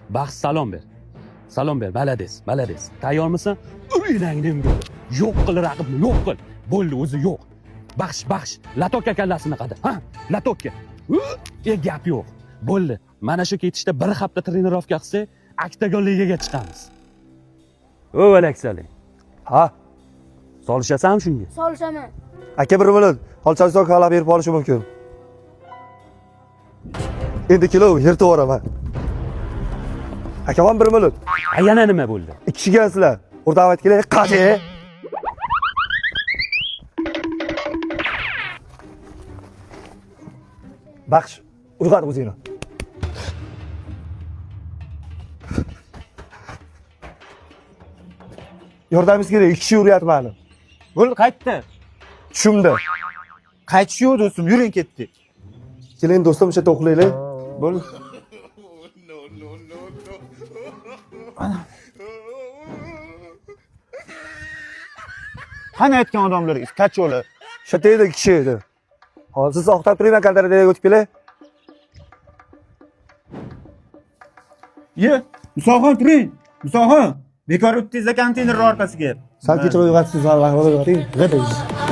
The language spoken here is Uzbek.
Baxsh salom ber. Salom ber, malades, malades. Tayyormisan? O'ylangni imgor. Yo'q qil raqibni, yo'q qil. Bo'ldi, o'zi yo'q. Baxsh, latoka kallasini qada. Ha? Latoka. Gap yo'q. Bo'ldi. Mana shu ketishda bir hafta trenirovka qilsak, oktagon ligaga chiqamiz. O Aleksaling. Ha, Solishasanmi shunga? Solishaman. aka 1 minut. Holchasi kalab berib olishi mumkin. Endi kilo yirtib yuboraman. Aka 1 minut. Yana nima bo'ldi? 2 kishigansizlar. O'rtavat kelay, qachi. Baxsh, urg'at o'zingni. Yordamimiz kerak, 2 kishi uryapti. Bo'l, qaytdi. Tushimda. Qaytish yo'q do'stim, yuring ketdik. Keling do'stim, o'sha to'qlaylik. Bo'l. Qani aytgan odamlaringiz, kacholar. Shatda edi 2 kishi edi. Hozir siz oqtab turing, kantaraga o'tib kelay. Ye, Musoxon turing. Musoxon, bekor o'tdingiz konteyner orqasiga. Sal kechroq uyg'otasiz, Alloh uyg'oting.